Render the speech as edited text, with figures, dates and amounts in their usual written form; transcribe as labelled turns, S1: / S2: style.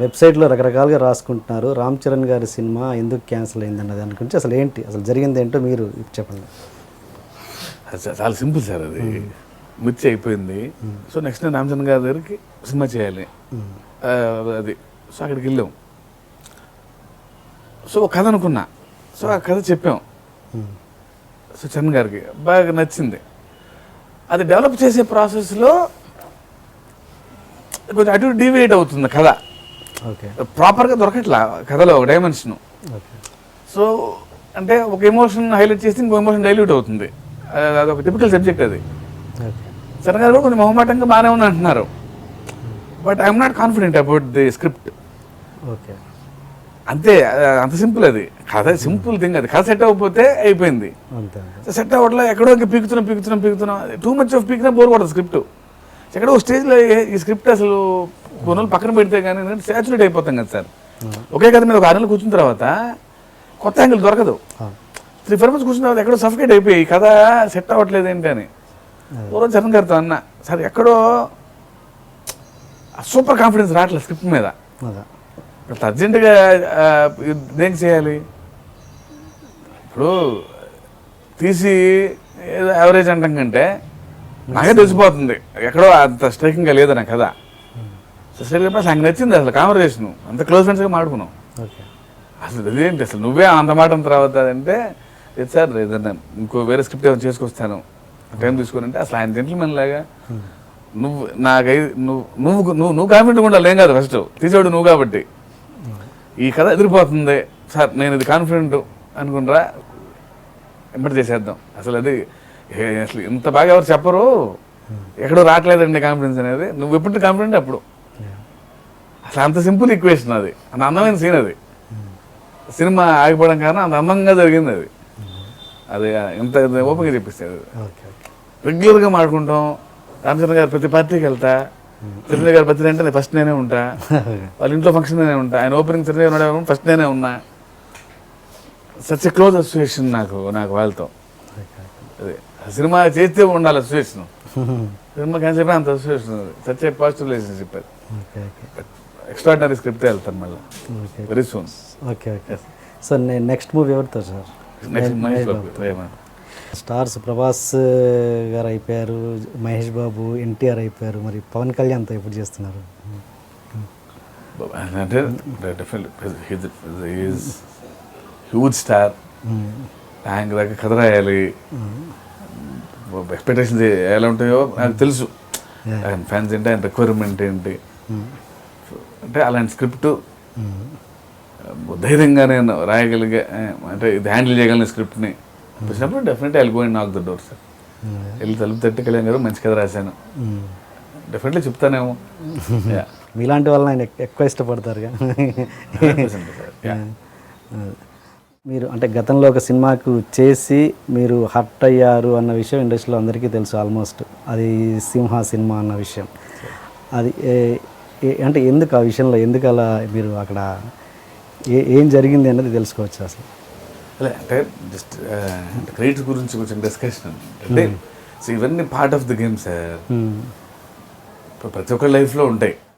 S1: వెబ్సైట్లో రకరకాలుగా రాసుకుంటున్నారు. రామ్ చరణ్ గారి సినిమా ఎందుకు క్యాన్సిల్ అయిందన్నది అనుకుంటే అసలు ఏంటి, అసలు జరిగింది ఏంటో మీరు చెప్పండి.
S2: చాలా సింపుల్ సార్, అది మిర్చి అయిపోయింది. సో నెక్స్ట్ నేను రామ్ చరణ్ గారి దగ్గరికి సినిమా చేయాలి, అది. సో అక్కడికి వెళ్ళాం. సో ఒక కథ అనుకున్నా. సో ఆ కథ చెప్పాం. సో చరణ్ గారికి బాగా నచ్చింది. అది డెవలప్ చేసే ప్రాసెస్లో కొంచెం అటు డీవియేట్ అవుతుంది కథ.
S1: ఓకే,
S2: ప్రాపర్గా దొరకట్లా కథలో డైమెన్షన్. సో అంటే ఒక ఎమోషన్ హైలైట్ చేస్తే ఇంకో ఎమోషన్ డైల్యూట్ అవుతుంది. అదొక టిపికల్ సబ్జెక్ట్ అది. చరణ్ గారు కూడా కొంచెం మొహమాటంగా బాగానే ఉంది అంటున్నారు. But I'm not confident about the script.
S1: Okay,
S2: అంతే, అంత సింపుల్. అది కథ సింపుల్ థింగ్. అది కథ సెట్ అవ్వకపోతే అయిపోయింది. సెట్ అవ్వట్లా ఎక్కడో ఇంకా పీకుతున్నాం. టూ మచ్ ఆఫ్ పీకినా బోర్ కొడదు స్క్రిప్ట్. ఎక్కడో స్టేజ్లో ఈ స్క్రిప్ట్ అసలు కొన్ని రోజులు పక్కన పెడితే కానీ సాచురేట్ అయిపోతాం కదా సార్. ఒకే కథ మీద ఒక 6 నెలలు కూర్చున్న తర్వాత కొత్త యాంగిల్ దొరకదు. 3-4 months కూర్చున్న తర్వాత ఎక్కడో సఫికేట్ అయిపోయి ఈ కథ సెట్ అవ్వట్లేదు ఏంటి అని పూర్వం చరణ్ గారితో అన్న, సార్ ఎక్కడో సూపర్ కాన్ఫిడెన్స్ రావట్లేదు స్క్రిప్ట్ మీద. అర్జెంటుగా దేనికి చేయాలి? ఇప్పుడు తీసి ఏదో యావరేజ్ అంటాం కంటే నాకే తెలిసిపోతుంది ఎక్కడో అంత స్ట్రైకింగ్గా లేదన్న కదా. సో సరిగ్గా నాకు నచ్చింది అసలు కాన్వర్సేషన్. అంత క్లోజ్ ఫ్రెండ్స్గా మాడుకున్నాం. అసలు అదేంటి అసలు నువ్వే అంత మాట తర్వాత అంటే, లేదు సార్ ఏదన్నా ఇంకో వేరే స్క్రిప్ట్ ఏమైనా చేసుకొస్తాను టైం తీసుకుని అంటే, అసలు ఆయన జెంటిల్మెన్ లాగా నువ్వు నువ్వు కాన్ఫిడెంట్గా ఉండాలి. ఏం కాదు, ఫస్ట్ తీసేవాడు నువ్వు కాబట్టి ఈ కథ ఎదిరిపోతుంది సార్, నేను ఇది కాన్ఫిడెంట్ అనుకుంటారా ఎంబడి చేసేద్దాం. అసలు అది అసలు ఇంత బాగా ఎవరు చెప్పరు, ఎక్కడో రావట్లేదండి కాన్ఫిడెన్స్ అనేది. నువ్వు ఎప్పుడు కాన్ఫిడెంట్ అప్పుడు. అసలు అంత సింపుల్ ఈక్వేషన్ అది. అంత అందమైన సీన్ అది. సినిమా ఆగిపోవడం కారణం అంత అందంగా జరిగింది అది. అది ఇంత ఓపెన్గా చెప్పిస్తుంది. రెగ్యులర్గా మాట్లాడుకుంటాం. రామచంద్ర గారు ప్రతి పార్టీకి వెళ్తా, చిరంజీవి గారి బర్త్డే అంటే ఫస్ట్ నేనే ఉంటా, వాళ్ళ ఇంట్లో ఫంక్షన్ నేనే ఉంటా, ఆయన ఓపెనింగ్ చిరంజీవి ఉన్నాడు ఫస్ట్ నేనే ఉన్నా. సచ్ ఎ క్లోజ్ అసోసియేషన్ నాకు వాళ్ళతో. అదే సినిమా చేస్తే ఉండాలి అసోసియేషన్. సినిమా క్యాన్సిల్ అంత association. Such a positive relationship అది. ఎక్స్ట్రాడినరీ స్క్రిప్ట్ వెళ్తాను మళ్ళీ very soon.
S1: Okay okay sir, నేను నెక్స్ట్ మూవీ ఎవరితో సార్? స్టార్స్ ప్రభాస్ గారు అయిపోయారు, మహేష్ బాబు, ఎన్టీఆర్ అయిపోయారు, మరి పవన్ కళ్యాణ్తో ఎప్పుడు చేస్తున్నారు?
S2: అంటే హ్యూజ్ స్టార్, ఆయన దగ్గర కథ రాయాలి, ఎక్స్పెక్టేషన్స్ ఎలా ఉంటాయో నాకు తెలుసు. ఆయన ఫ్యాన్స్ ఏంటి, ఆయన రిక్వైర్మెంట్ ఏంటి, అంటే అలాంటి స్క్రిప్ట్ ధైర్యంగా నేను రాయగలిగే, అంటే ఇది హ్యాండిల్ చేయగలిగిన స్క్రిప్ట్ని వచ్చినప్పుడు definitely I will go and నాక్ ద డోర్ సార్. వెళ్ళి తలుపు తట్టి కళ్యాణ్ గారు మంచి కథ రాశాను డెఫినెట్లీ చెప్తానేమో.
S1: మీలాంటి వాళ్ళని ఆయన ఎక్కువ ఇష్టపడతారుగా. మీరు అంటే గతంలో ఒక సినిమాకు చేసి మీరు హర్ట్ అయ్యారు అన్న విషయం ఇండస్ట్రీలో అందరికీ తెలుసు ఆల్మోస్ట్. అది సింహ సినిమా అన్న విషయం. అది అంటే ఎందుకు ఆ విషయంలో ఎందుకు అలా మీరు అక్కడ ఏం జరిగింది అన్నది తెలుసుకోవచ్చు అసలు?
S2: అదే అంటే జస్ట్ క్రెడిట్స్ గురించి కొంచెం డిస్కషన్ అంటే ఇవన్నీ part of the game sir. ప్రతి ఒక్కరి లైఫ్లో ఉంటాయి.